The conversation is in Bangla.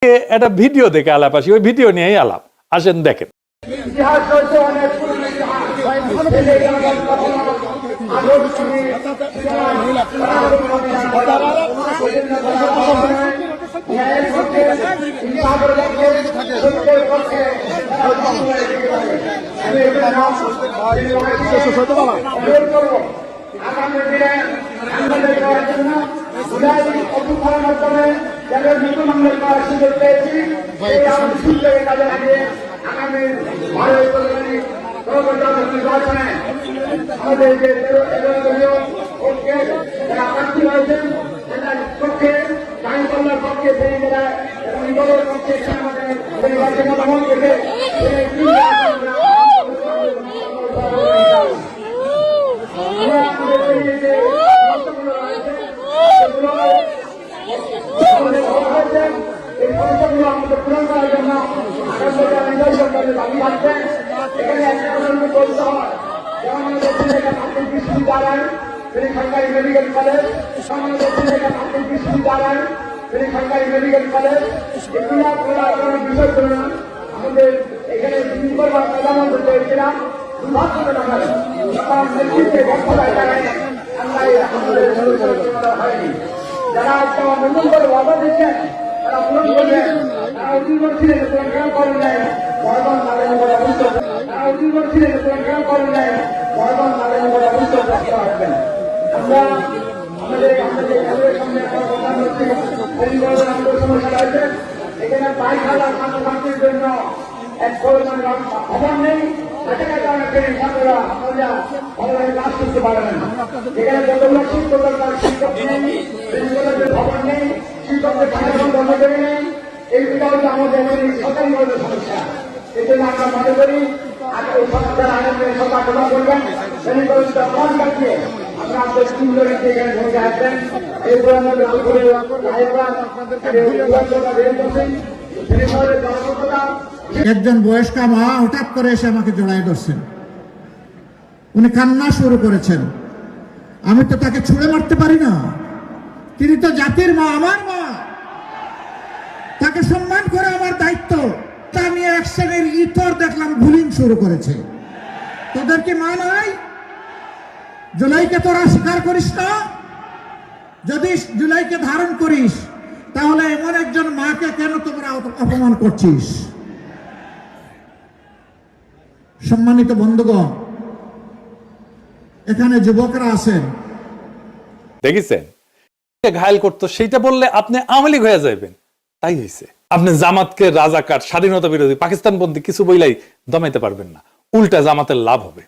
একটা ভিডিও দেখে আলাপ আসি, ওই ভিডিও নিয়েই আলাপ। আসেন দেখেন। সরকারি মেডিকেল কলেজ, সরকারি মেডিকেল কলেজ এগুলা খোলার কোনো বিষয় ছিল না। আমাদের এখানে প্রধানমন্ত্রী চেয়েছিলাম হয়নি। যারা নতুন করে ওয়াদা দিচ্ছেন তারা পূরণ করবেন। তারা অধীর করছিলেন কেন করেন নাই, বর্তমান তাদের উপরে অভিযোগ তারা অধীর করছিলেন কেন করেন নাই, বর্তমান তাদের উপরে অভিযোগ রাখতে পারবেন। আমরা আমাদের সামনে প্রধানমন্ত্রী সমস্যা রয়েছে। এখানে 22,000 ছাত্রছাত্রীর জন্য এক পরিমাণ ভবন নেই, সেখানে ছাত্ররা ভালোভাবে কাজ করতে পারে না। এখানে যতগুলো শিক্ষক দরকার শিক্ষক নেই, ভবন নেই, শিক্ষকদের পাঠানোর কর্মচারী নেই। এইগুলো হচ্ছে আমাদের সরকারি সমস্যা। এই জন্য আমরা মনে করি সরকার আগামী সরকার প্রদান করবেন আমরা আমাদের স্কুলের এখানে ভূমিকা আসবেন। এরপর আমাদের একজন বয়স্কা মা হঠাৎ করে এসে আমাকে জড়াই ধরছেন, উনি কান্না শুরু করেছেন। আমি তো তাকে ছুঁড়ে মারতে পারি না, তিনি তো জাতির মা, আমার মা, তাকে সম্মান করে আমার দায়িত্ব। তা নিয়ে এক শ্রেণীর ইতর দেখলাম বুলিং শুরু করেছে। তোদের কি মা নাই? জুলাইকে তোরা স্বীকার করিস না? যদি জুলাইকে ধারণ করিস তাহলে এমন একজন মাকে কেন তোমরা অপমান করছিস? সম্মানিত বন্ধুগণ, এখানে যুবকরা আছেন, দেখেছেন ঘায়ল করতো, সেইটা বললে আপনি আওয়ামী লীগ হয়ে যাবেন। তাই হয়েছে। আপনি জামাতকে রাজাকার, স্বাধীনতা বিরোধী, পাকিস্তানপন্থী কিছু বইলাই দমাইতে পারবেন না, উল্টা জামাতের লাভ হবে।